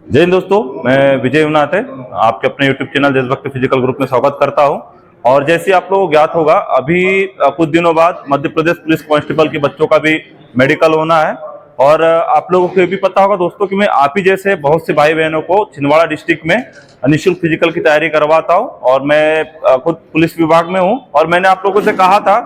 जय हिंद दोस्तों, मैं विजय उनाथ है। आपके अपने YouTube चैनल देशभक्ति फिजिकल ग्रुप में स्वागत करता हूं। और जैसे आप लोगों को ज्ञात होगा, अभी कुछ दिनों बाद मध्य प्रदेश पुलिस कांस्टेबल के बच्चों का भी मेडिकल होना है। और आप लोगों को ये भी पता होगा दोस्तों कि मैं आप ही जैसे बहुत से भाई बहनों को छिंदवाड़ा डिस्ट्रिक्ट में निःशुल्क फिजिकल की तैयारी करवाता हूँ। और मैं खुद पुलिस विभाग में हूँ। और मैंने आप लोगों से कहा था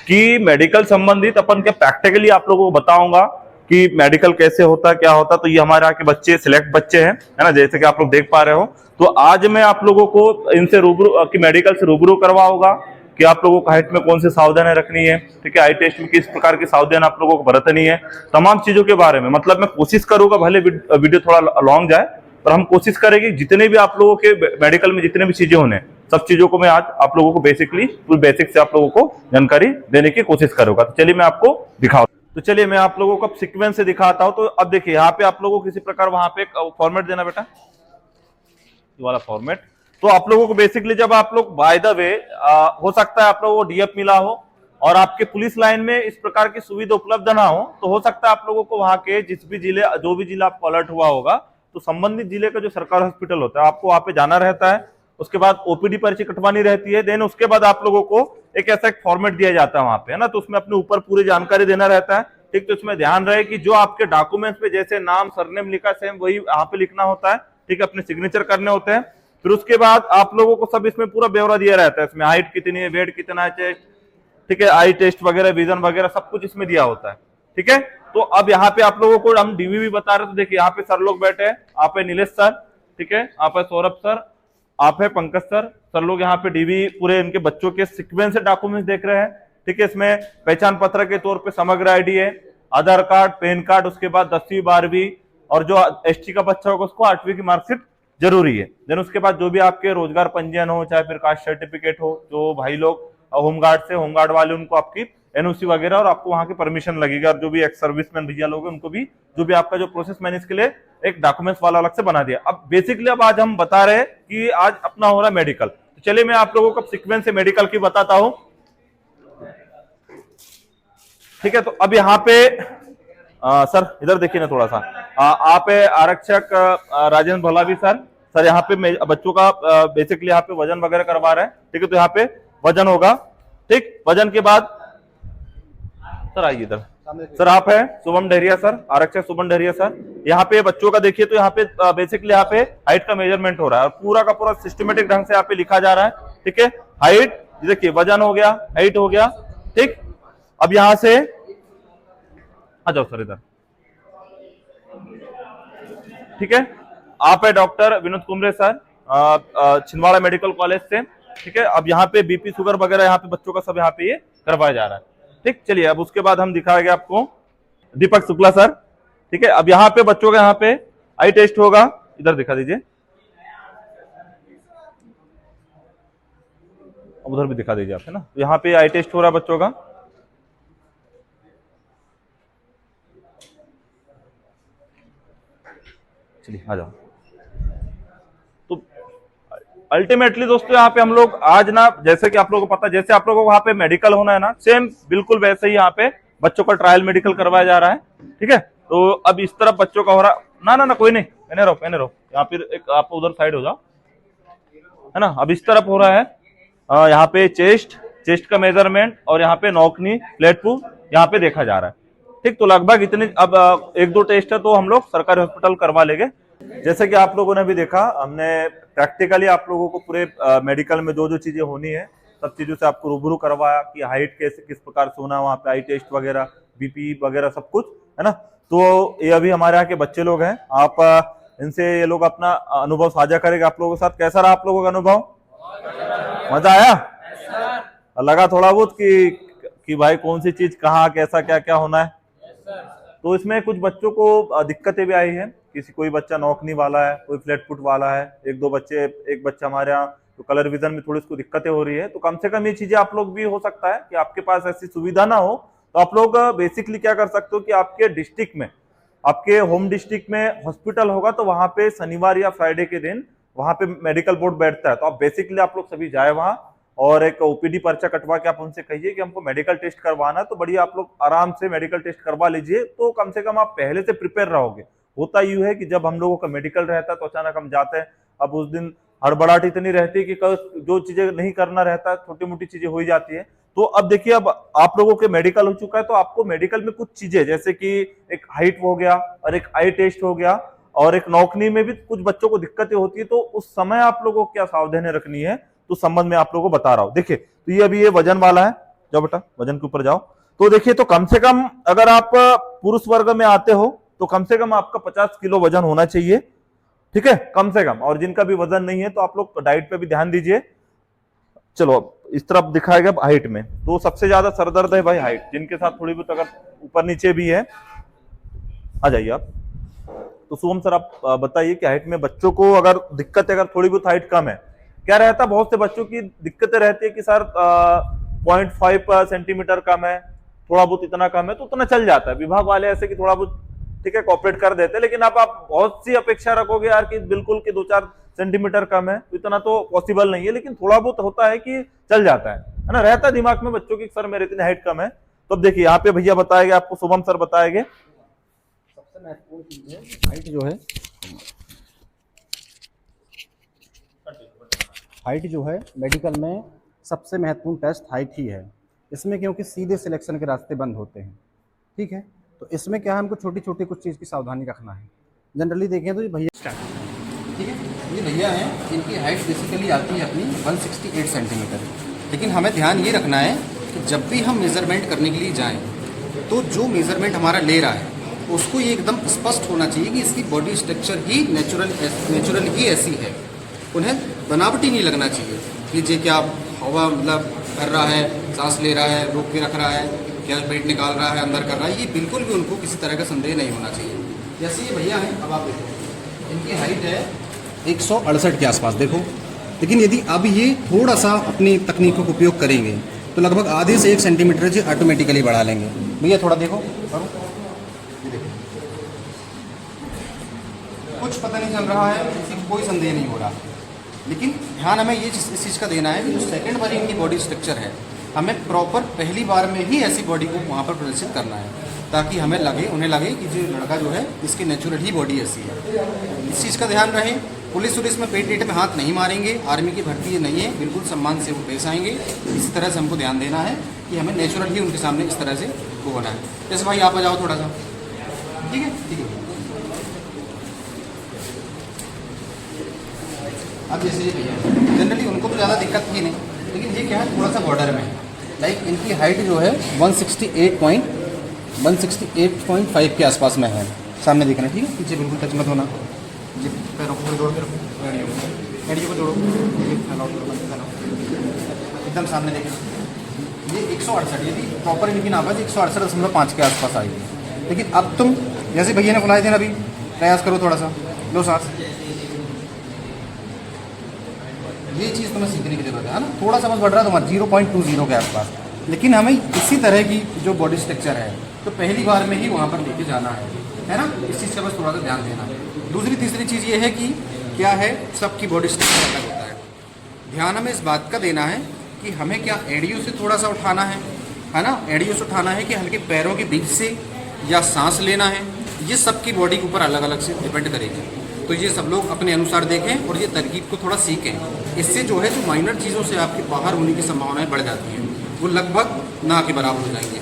कि मेडिकल संबंधित अपन क्या प्रैक्टिकली आप लोगों को बताऊंगा कि मेडिकल कैसे होता, क्या होता। तो ये हमारे यहाँ के बच्चे सिलेक्ट बच्चे हैं, है ना, जैसे कि आप लोग देख पा रहे हो। तो आज मैं आप लोगों को इनसे रूबरू कि मेडिकल से रूबरू करवाऊंगा कि आप लोगों को हाइट में कौन सी सावधानी रखनी है, ठीक है, आई टेस्ट में किस प्रकार की सावधानी आप लोगों को बरतनी है, तमाम चीजों के बारे में। मतलब मैं कोशिश करूंगा, भले वीडियो थोड़ा लॉन्ग जाए, पर हम कोशिश करेंगे जितने भी आप लोगों के मेडिकल में जितने भी चीजें होने, सब चीजों को मैं आज आप लोगों को बेसिकली फुल बेसिक से आप लोगों को जानकारी देने की कोशिश करूंगा। तो चलिए मैं आपको दिखाऊं। तो चलिए मैं आप लोगों को अब सीक्वेंस से दिखाता हूं। तो अब देखिए, यहाँ पे आप लोगों को किसी प्रकार वहां पे फॉर्मेट देना बेटा, ये वाला फॉर्मेट। तो आप लोगों को बेसिकली जब आप लोग बाय द वे हो सकता है आप लोगों को डीएफ मिला हो और आपके पुलिस लाइन में इस प्रकार की सुविधा उपलब्ध ना हो, तो हो सकता है आप लोगों को वहां के जिस भी जिले, जो भी जिला आपको अलर्ट हुआ होगा, तो संबंधित जिले का जो सरकारी हॉस्पिटल होता है, आपको वहां पे जाना रहता है। उसके बाद ओपीडी पर्ची कटवानी रहती है। देन उसके बाद आप लोगों को एक ऐसा एक फॉर्मेट दिया जाता है वहां पे, है ना। तो उसमें अपने ऊपर पूरी जानकारी देना रहता है, ठीक। तो इसमें ध्यान रहे कि जो आपके डॉक्यूमेंट्स पे जैसे नाम सरनेम लिखा सेम वही यहाँ पे लिखना होता है, ठीक है, अपने सिग्नेचर करने होते हैं। फिर उसके बाद आप लोगों को सब इसमें पूरा ब्यौरा दिया रहता है। इसमें हाइट कितनी है, वेट कितना है, चेस्ट, ठीक है, आई टेस्ट वगैरह, विजन वगैरह सब कुछ इसमें दिया होता है, ठीक है। तो अब यहाँ पे आप लोगों को हम डीवीवी बता रहे, तो देखिए यहाँ पे सर लोग बैठे हैं। आप है नीलेश सर, ठीक है, आप है सौरभ सर, आप है पंकज सर लोग यहाँ पे डीवी पूरे इनके बच्चों के सीक्वेंस से डॉक्यूमेंट्स देख रहे हैं, ठीक है। इसमें पहचान पत्र के तौर पे समग्र आईडी है, आधार कार्ड, पैन कार्ड, उसके बाद 10वीं 12वीं, और जो एसटी का बच्चा होगा उसको 8वीं की मार्कशीट जरूरी है। देन उसके बाद जो भी आपके रोजगार पंजीयन हो, चाहे फिर कास्ट सर्टिफिकेट हो, जो भाई लोग होमगार्ड से, होमगार्ड वाले उनको आपकी एनओसी वगैरह और आपको वहां की परमिशन लगेगा। और जो भी एक्स सर्विसमैन भैया लोग हैं उनको भी जो भी आपका जो प्रोसेस मैंने इसके लिए एक डॉक्यूमेंट्स वाला अलग से बना दिया। अब बेसिकली अब आज हम बता रहे हैं कि आज अपना हो रहा है मेडिकल। तो चलिए मैं आप लोगों को सीक्वेंस से मेडिकल की बताता हूं, ठीक है। तो अब यहाँ पे सर इधर देखिए ना थोड़ा सा, आप है आरक्षक राजेंद्र भलावी सर यहाँ पे बच्चों का बेसिकली यहाँ पे वजन वगैरह करवा रहे हैं, ठीक है। तो यहाँ पे वजन होगा, ठीक। वजन के बाद सर आइए इधर, सर आप है शुभम डहरिया सर, आरक्षक शुभम डहरिया सर। यहाँ पे बच्चों का देखिए, तो यहाँ पे बेसिकली यहाँ पे हाइट का मेजरमेंट हो रहा है और पूरा का पूरा सिस्टमेटिक ढंग से यहाँ पे लिखा जा रहा है, ठीक है। हाइट देखिए, वजन हो गया, हाइट हो गया, ठीक। अब यहां से आ जाओ सर इधर, ठीक है। आप है doctor Vinod Kumre sir, Chhindwara medical college से, ठीक है। अब यहाँ पे बीपी शुगर वगैरह यहाँ पे बच्चों का सब यहाँ पे ये करवाया जा रहा है, ठीक। चलिए अब उसके बाद हम दिखाएंगे आपको दीपक शुक्ला सर, ठीक है। अब यहाँ पे बच्चों का यहाँ पे आई टेस्ट होगा, इधर दिखा दीजिए, अब उधर भी दिखा दीजिए आप, है ना। यहाँ पे आई टेस्ट हो रहा है बच्चों का, चलिए आ जाओ। तो अल्टीमेटली दोस्तों यहाँ पे हम लोग आज ना, जैसे कि आप लोगों को पता है, जैसे आप लोगों को वहां पे मेडिकल होना है ना, सेम बिल्कुल वैसे ही यहाँ पे बच्चों का ट्रायल मेडिकल करवाया जा रहा है, ठीक है। तो अब इस तरफ बच्चों का हो रहा, ना कोई नहीं, पहने रहो यहाँ पे, एक आप उधर साइड हो जाओ, है ना। अब इस तरफ हो रहा है यहाँ पे चेस्ट का मेजरमेंट, और यहाँ पे नौकनी प्लेटफू यहाँ पे देखा जा रहा है, ठीक। तो लगभग इतने, अब एक दो टेस्ट है तो हम लोग सरकारी हॉस्पिटल करवा लेंगे। जैसे कि आप लोगों ने भी देखा, हमने प्रैक्टिकली आप लोगों को पूरे मेडिकल में जो जो चीजें होनी है सब चीजों से आपको रूबरू करवाया कि हाइट कैसे किस प्रकार से होना, वहाँ पे आई टेस्ट वगैरह, बीपी वगैरह सब कुछ, है ना। तो ये अभी हमारे यहाँ के बच्चे लोग हैं, आप इनसे ये लोग अपना अनुभव साझा करेंगे आप लोगों के साथ। कैसा रहा आप लोगों का अनुभव? मजा आया? लगा थोड़ा बहुत कि भाई कौन सी चीज कहाँ कैसा क्या क्या होना है? तो इसमें कुछ बच्चों को दिक्कतें भी आई है, कोई बच्चा नौकनी वाला है, कोई फ्लैट फुट वाला है, एक बच्चा हमारे यहाँ तो कलर विजन में थोड़ी उसको दिक्कतें हो रही है। तो कम से कम ये चीजें आप लोग भी, हो सकता है कि आपके पास ऐसी सुविधा ना हो, तो आप लोग बेसिकली क्या कर सकते हो कि आपके डिस्ट्रिक्ट में, आपके होम डिस्ट्रिक्ट में हॉस्पिटल होगा, तो वहां पे शनिवार या फ्राइडे के दिन वहां पे मेडिकल बोर्ड बैठता है। तो आप बेसिकली आप लोग सभी जाए वहां और एक ओपीडी पर्चा कटवा के आप उनसे कहिए कि हमको मेडिकल टेस्ट करवाना है, तो बढ़िया आप लोग आराम से मेडिकल टेस्ट करवा लीजिए। तो कम से कम आप पहले से प्रिपेयर रहोगे। होता यूं है कि जब हम लोगों का मेडिकल रहता है तो अचानक हम जाते हैं, अब उस दिन हड़बड़ाहट इतनी रहती है कि जो चीजें नहीं करना रहता, छोटी मोटी चीजें हो ही जाती है। तो अब देखिए, अब आप लोगों के मेडिकल हो चुका है, तो आपको मेडिकल में कुछ चीजें जैसे कि एक हाइट हो गया और एक आई टेस्ट हो गया और एक नौकनी में भी कुछ बच्चों को दिक्कतें होती है, तो उस समय आप लोगों को क्या सावधानी रखनी है तो संबंध में आप लोगों को बता रहा हूं। देखिए, तो ये अभी ये वजन वाला है, जाओ बेटा वजन के ऊपर जाओ। तो देखिए, तो कम से कम अगर आप पुरुष वर्ग में आते हो तो कम से कम आपका 50 किलो वजन होना चाहिए, ठीक है, कम से कम। और जिनका भी वजन नहीं है तो आप लोग डाइट पे भी ध्यान दीजिए। चलो इस तरफ दिखाएगा हाइट में, तो सबसे ज्यादा सरदर्द है भाई हाइट, जिनके साथ थोड़ी बहुत अगर ऊपर नीचे भी है, आ जाइए आप। तो शुभम सर आप बताइए कि हाइट में बच्चों को अगर दिक्कत है, अगर थोड़ी बहुत हाइट कम है, क्या रहता है, बहुत से बच्चों की दिक्कतें रहती है कि सर 0.5 सेंटीमीटर कम है, थोड़ा बहुत इतना कम है, तो उतना चल जाता है। विभाग वाले ऐसे कि थोड़ा बहुत ठीक है कॉपरेट कर देते हैं, लेकिन आप बहुत सी अपेक्षा रखोगे यार कि बिल्कुल कि 2-4 सेंटीमीटर कम है, तो इतना तो पॉसिबल नहीं है, लेकिन थोड़ा बहुत होता है कि चल जाता है ना, रहता है दिमाग में बच्चों की सर मेरे इतनी हाइट कम है। तो अब देखिए यहाँ पे भैया बताएंगे आपको, शुभम सर बताएंगे। सबसे महत्वपूर्ण चीज है हाइट जो है, हाइट जो है मेडिकल में सबसे महत्वपूर्ण टेस्ट हाइट ही है इसमें, क्योंकि सीधे सिलेक्शन के रास्ते बंद होते हैं, ठीक है। तो इसमें क्या है, हमको छोटी छोटी कुछ चीज़ की सावधानी रखना है। जनरली देखें तो ये भैया, ठीक है, ये भैया हैं, इनकी हाइट बेसिकली आती है अपनी 168 सेंटीमीटर। लेकिन हमें ध्यान ये रखना है कि जब भी हम मेज़रमेंट करने के लिए जाएं तो जो मेज़रमेंट हमारा ले रहा है उसको ये एकदम स्पष्ट होना चाहिए कि इसकी बॉडी स्ट्रक्चर ही नेचुरल ही ऐसी है, उन्हें बनावटी नहीं लगना चाहिए कि जे क्या हवा मतलब कर रहा है, सांस ले रहा है, रोक के रख रहा है, क्या पेट निकाल रहा है, अंदर कर रहा है, ये बिल्कुल भी उनको किसी तरह का संदेह नहीं होना चाहिए। जैसे ये भैया हैं, अब आप देखो इनकी हाइट है 168 के आसपास, देखो। लेकिन यदि अब ये थोड़ा सा अपनी तकनीकों का उपयोग करेंगे तो लगभग आधे से 1 सेंटीमीटर से ऑटोमेटिकली बढ़ा लेंगे। भैया थोड़ा देखो, करो, ये देखो, कुछ पता नहीं चल रहा है, किसी कोई संदेह नहीं हो रहा। लेकिन ध्यान हमें ये इस चीज़ का देना है कि जो सेकंड बार इनकी बॉडी स्ट्रक्चर है, हमें प्रॉपर पहली बार में ही ऐसी बॉडी को वहाँ पर प्रदर्शित करना है, ताकि हमें लगे, उन्हें लगे कि जो लड़का जो है इसकी नेचुरल ही बॉडी ऐसी है। इस चीज़ का ध्यान रहे। पुलिस वुलिस में पेट वेट में हाथ नहीं मारेंगे, आर्मी की भर्ती ये नहीं है, बिल्कुल सम्मान से वो पेश आएंगे। इसी तरह से हमको ध्यान देना है कि हमें नेचुरल ही उनके सामने इस तरह से वो होना है। जैसे भाई आप आ जाओ थोड़ा सा, ठीक है, ठीक है। अब जैसे ये भैया जनरली उनको तो ज़्यादा दिक्कत थी नहीं, लेकिन ये क्या है थोड़ा सा बॉर्डर में, लाइक इनकी हाइट जो है 168.5 के आसपास में है। सामने देखना, ठीक है, पीछे बिल्कुल टच मत होना, ये पैरों को जोड़ के रखो, एड़ियों को जोड़ो, एकदम सामने देखना। ये 168, यदि प्रॉपर इनकी नापा 168.5 के आसपास आई है। लेकिन अब तुम जैसे भैया ने बुलाए थे ना, अभी प्रयास करो थोड़ा सा, लो सांस। ये चीज़ तुम्हें सीखने की जरूरत है ना, थोड़ा सा बस बढ़ रहा है तुम्हारा 0.20 के आसपास। लेकिन हमें इसी तरह की जो बॉडी स्ट्रक्चर है तो पहली बार में ही वहाँ पर लेके जाना है ना, इस चीज़ का बस थोड़ा सा ध्यान देना है। दूसरी तीसरी चीज़ ये है कि क्या है, सबकी बॉडी स्ट्रक्चर अलग होता है। ध्यान हमें इस बात का देना है कि हमें क्या एड़ियों से थोड़ा सा उठाना है ना, एड़ियों से उठाना है कि हल्के पैरों के बीच से, या सांस लेना है, ये सबकी बॉडी के ऊपर अलग अलग से डिपेंड करेगी। तो ये सब लोग अपने अनुसार देखें और ये तरकीब को थोड़ा सीखें। इससे जो है जो माइनर चीज़ों से आपके बाहर होने की संभावनाएं बढ़ जाती हैं, वो लगभग ना के बराबर हो जाएंगे।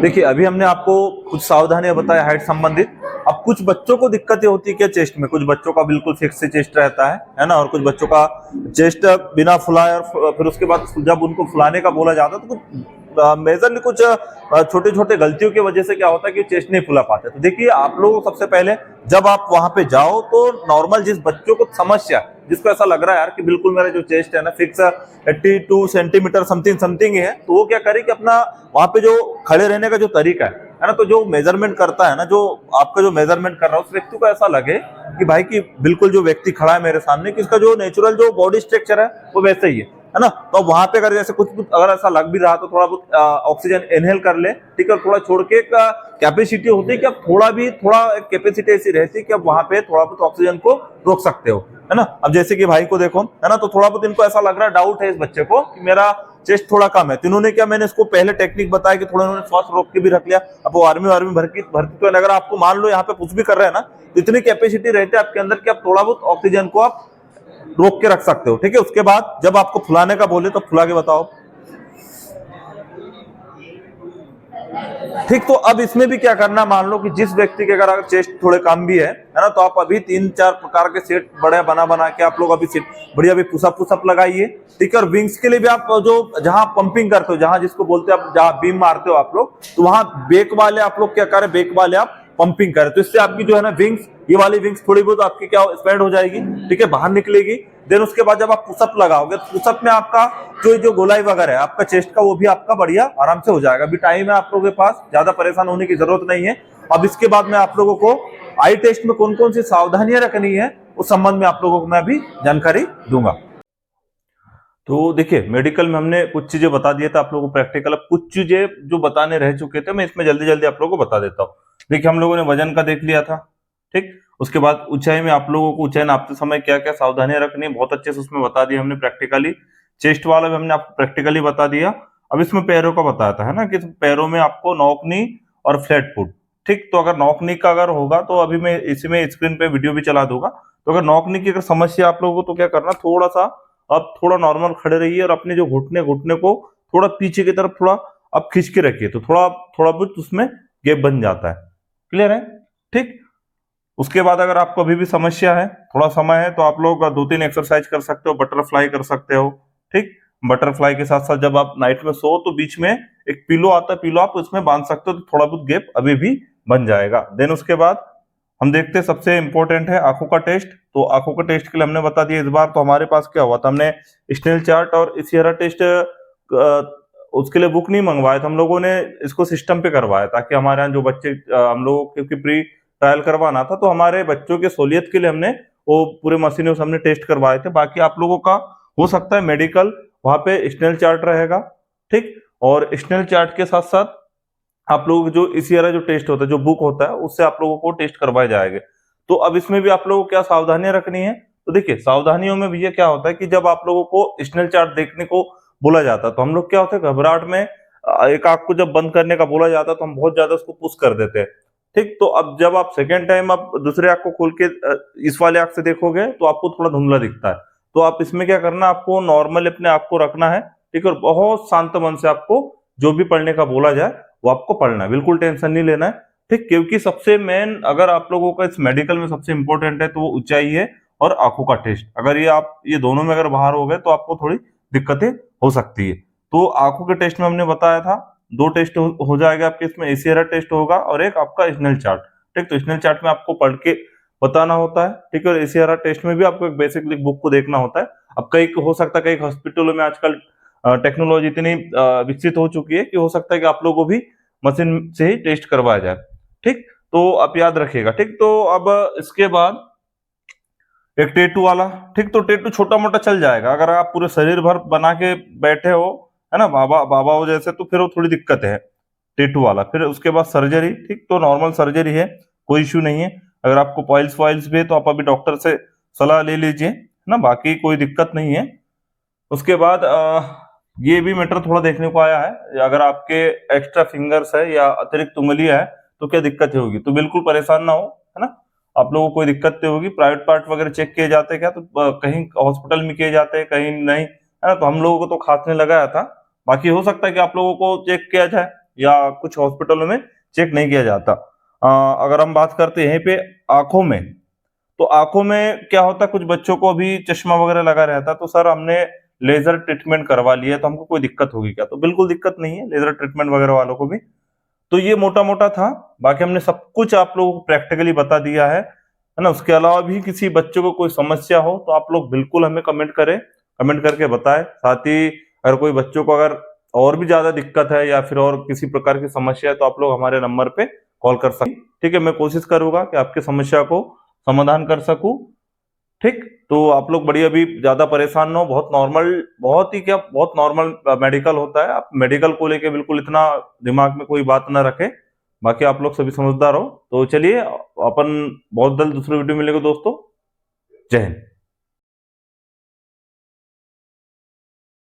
देखिए अभी हमने आपको कुछ सावधानियां बताया हाइट संबंधित। अब कुछ बच्चों को दिक्कतें होती है क्या चेस्ट में, कुछ बच्चों का बिल्कुल फिक्स चेस्ट रहता है ना, और कुछ बच्चों का चेस्ट बिना फुलाए, और फिर उसके बाद जब उनको फुलाने का बोला जाता है तो कुछ मेजरली कुछ छोटे छोटे गलतियों की वजह से क्या होता है कि चेस्ट नहीं फुला पाते। तो देखिए आप लोग सबसे पहले जब आप वहां पे जाओ तो नॉर्मल जिस बच्चों को समस्या, जिसको ऐसा लग रहा है यार कि बिल्कुल मेरा जो चेस्ट है ना फिक्स 82 सेंटीमीटर समथिंग है, तो वो क्या करे कि अपना वहां पे जो खड़े रहने का जो तरीका है ना, तो जो मेजरमेंट करता है ना, जो आपका जो मेजरमेंट कर रहा है उस व्यक्ति को ऐसा लगे कि भाई कि बिल्कुल जो व्यक्ति खड़ा है मेरे सामने कि इसका जो नेचुरल जो बॉडी स्ट्रक्चर है वो वैसे ही है ना। तो वहां पे अगर जैसे कुछ अगर ऐसा लग भी रहा तो थोड़ा बहुत ऑक्सीजन इनहेल कर ले, ठीक है, थोड़ा छोड़ के कैपेसिटी होती है कि अब थोड़ा कैपेसिटी ऐसी रहती है कि अब वहां पे थोड़ा बहुत ऑक्सीजन को रोक सकते हो, है ना। अब जैसे कि भाई को देखो, है ना, तो थोड़ा बहुत इनको ऐसा लग रहा है, डाउट है इस बच्चे को कि मेरा चेस्ट थोड़ा कम है। तो इन्होंने क्या, मैंने इसको पहले टेक्निक बताया कि थोड़ा इन्होंने श्वास रोक के भी रख लिया। अब वो आर्मी भर्ती तो अगर आपको मान लो यहाँ पे कुछ भी कर रहे हैं ना, तो इतनी कैपेसिटी रहती है आपके अंदर कि आप थोड़ा बहुत ऑक्सीजन को आप रोक के रख सकते हो, ठीक है। उसके बाद जब आपको फुलाने का बोले तो फुला के बताओ, ठीक। तो अब इसमें भी क्या करना, मान लो कि जिस व्यक्ति के अगर चेस्ट थोड़े कम भी है ना, तो आप अभी 3-4 प्रकार के सेट बड़े बना के आप लोग अभी सेट बढ़िया भी पुशअप लगाइए, ठीक है। और विंग्स के लिए भी आप जो जहां पंपिंग करते हो, जहां जिसको बोलते हो आप, जहां बीम मारते हो आप लोग, तो वहां बेक वाले आप लोग क्या करें, बेक वाले आप पंपिंग करें। तो इससे आपकी जो है ना विंग्स, ये वाली विंग्स थोड़ी बहुत आपकी क्या स्प्रेड हो जाएगी, ठीक है, बाहर निकलेगी। देन उसके बाद जब आप पुशअप लगाओगे, तो पुशअप में आपका जो गोलाई वगैरह है आपका चेस्ट का, वो भी आपका बढ़िया आराम से हो जाएगा। अभी टाइम है आप लोगों के पास, ज्यादा परेशान होने की जरूरत नहीं है। अब इसके बाद मैं आप लोगों को आई टेस्ट में कौन कौन सी सावधानियां रखनी है उस संबंध में आप लोगों को मैं अभी जानकारी दूंगा। तो देखिए, मेडिकल में हमने कुछ चीजें बता दिए थे आप लोगों को प्रैक्टिकल। अब कुछ चीजें जो बताने रह चुके थे, मैं इसमें जल्दी जल्दी आप लोगों को बता देता हूँ। देखिए, हम लोगों ने वजन का देख लिया था, ठीक। उसके बाद ऊंचाई में आप लोगों को ऊंचाई नापते समय क्या क्या सावधानियां रखनी है, बहुत अच्छे से उसमें बता दिया हमने प्रैक्टिकली। चेस्ट वाला भी हमने आपको प्रैक्टिकली बता दिया। अब इसमें पैरों का बताया था, है ना, कि पैरों में आपको नॉकनी और फ्लैट फुट, ठीक। तो अगर नॉकनी का अगर होगा तो अभी मैं इसमें स्क्रीन पे वीडियो भी चला दूंगा। तो अगर नॉकनी की अगर समस्या आप लोगों को, तो क्या करना, थोड़ा सा आप थोड़ा नॉर्मल खड़े रहिए और अपने जो घुटने को थोड़ा पीछे की तरफ थोड़ा आप खींच के रखिए, तो थोड़ा थोड़ा बहुत उसमें गैप बन जाता है। क्लियर है, ठीक। उसके बाद अगर आपको अभी भी समस्या है, थोड़ा समय है, तो आप लोग 2-3 एक्सरसाइज कर सकते हो, बटरफ्लाई कर सकते हो, ठीक। बटरफ्लाई के साथ साथ जब आप नाइट में सो, तो बीच में एक पिलो आता है, पिलो आप उसमें बांध सकते हो, तो थोड़ा बहुत गैप अभी भी बन जाएगा। देन उसके बाद हम देखते हैं, सबसे इंपॉर्टेंट है आंखों का टेस्ट। तो आंखों का टेस्ट के लिए हमने बता दिया। इस बार तो हमारे पास क्या हुआ था, हमने स्नेल चार्ट और सियरा टेस्ट उसके लिए बुक नहीं मंगवाया था, हम लोगों ने इसको सिस्टम पे करवाया, ताकि हमारे यहाँ जो बच्चे, हम लोग क्योंकि प्री ट्रायल करवाना था, तो हमारे बच्चों के सहूलियत के लिए हमने वो पूरे मशीनों से हमने टेस्ट करवाए थे। बाकी आप लोगों का हो सकता है मेडिकल, वहां पे स्नेल चार्ट रहेगा, ठीक। और स्नेल चार्ट के साथ साथ आप लोग जो इसीआरआई जो टेस्ट होता है, जो बुक होता है, उससे आप लोगों को टेस्ट करवाए जाएंगे। तो अब इसमें भी आप लोगों को क्या सावधानियां रखनी है, तो देखिए, सावधानियों में भी ये क्या होता है कि जब आप लोगों को स्नेल चार्ट देखने को बोला जाता है, तो हम लोग क्या होता है, घबराहट में एक आंख को जब बंद करने का बोला जाता है, तो हम बहुत ज्यादा उसको पुश कर देते हैं, ठीक। तो अब जब आप सेकेंड टाइम आप दूसरे आंख को खोल के इस वाले आंख से देखोगे, तो आपको थोड़ा धुंधला दिखता है। तो आप इसमें क्या करना, आपको नॉर्मल अपने आप को रखना है, ठीक है। और बहुत शांत मन से आपको जो भी पढ़ने का बोला जाए वो आपको पढ़ना है, बिल्कुल टेंशन नहीं लेना है, ठीक। क्योंकि सबसे मेन अगर आप लोगों का इस मेडिकल में सबसे इंपॉर्टेंट है, तो वो ऊंचाई है और आंखों का टेस्ट। अगर ये दोनों में अगर बाहर हो गए, तो आपको थोड़ी दिक्कतें हो सकती है। तो आंखों के टेस्ट में हमने बताया था 2 टेस्ट हो जाएगा आपके, इसमें एसीआर टेस्ट होगा और एक आपका स्नेल चार्ट, ठीक। तो स्नेल चार्ट में आपको पढ़ के बताना होता है, ठीक है। और एसीआर टेस्ट में भी आपको एक बेसिकली बुक को देखना होता है। अब कई हो सकता है कई हॉस्पिटलों में आजकल टेक्नोलॉजी इतनी विकसित हो चुकी है कि हो सकता है कि आप लोगों को भी मशीन से ही टेस्ट करवाया जाए, ठीक। तो आप याद रखिएगा, ठीक। तो अब इसके बाद एक टेटू वाला, ठीक। तो टेटू छोटा मोटा चल जाएगा, अगर आप पूरे शरीर भर बना के बैठे हो, है ना, बाबा बाबा हो जैसे, तो फिर वो थोड़ी दिक्कत है टेटू वाला। फिर उसके बाद सर्जरी, ठीक। तो नॉर्मल सर्जरी है, कोई इश्यू नहीं है। अगर आपको पॉइल्स वाइल्स भी है, तो आप अभी डॉक्टर से सलाह ले लीजिए, है ना, बाकी कोई दिक्कत नहीं है। उसके बाद ये भी मैटर थोड़ा देखने को आया है, अगर आपके एक्स्ट्रा फिंगर्स है या अतिरिक्त उंगलियां है, तो क्या दिक्कत होगी। तो बिल्कुल परेशान ना हो, है ना, आप लोगों को कोई दिक्कत नहीं होगी। प्राइवेट पार्ट वगैरह चेक किए जाते हैं क्या, तो कहीं हॉस्पिटल में किए जाते हैं, कहीं नहीं, है ना। तो हम लोगों को तो खांसने लगाया था, बाकी हो सकता है कि आप लोगों को चेक किया जाए, या कुछ हॉस्पिटलों में चेक नहीं किया जाता। अगर हम बात करते हैं यहीं पे आंखों में, तो आंखों में क्या होता है, कुछ बच्चों को भी चश्मा वगैरह लगा रहता है, तो सर हमने लेजर ट्रीटमेंट करवा लिया, तो हमको कोई दिक्कत होगी क्या, तो बिल्कुल दिक्कत नहीं है लेजर ट्रीटमेंट वगैरह वालों को भी। तो ये मोटा मोटा था, बाकी हमने सब कुछ आप लोगों को प्रैक्टिकली बता दिया है ना। उसके अलावा भी किसी बच्चों को कोई समस्या हो, तो आप लोग बिल्कुल हमें कमेंट करें, कमेंट करके बताएं। साथ ही अगर कोई बच्चों को अगर और भी ज्यादा दिक्कत है या फिर और किसी प्रकार की समस्या है, तो आप लोग हमारे नंबर पे कॉल कर सकते, ठीक है। मैं कोशिश करूंगा कि आपकी समस्या को समाधान कर सकूं, ठीक। तो आप लोग बड़ी अभी ज्यादा परेशान ना हो, बहुत नॉर्मल, बहुत ही क्या, बहुत नॉर्मल मेडिकल होता है। आप मेडिकल को लेके बिल्कुल इतना दिमाग में कोई बात ना रखें, बाकी आप लोग सभी समझदार हो। तो चलिए, अपन बहुत जल्द दूसरे वीडियो मिलेगा दोस्तों। जय हिंद।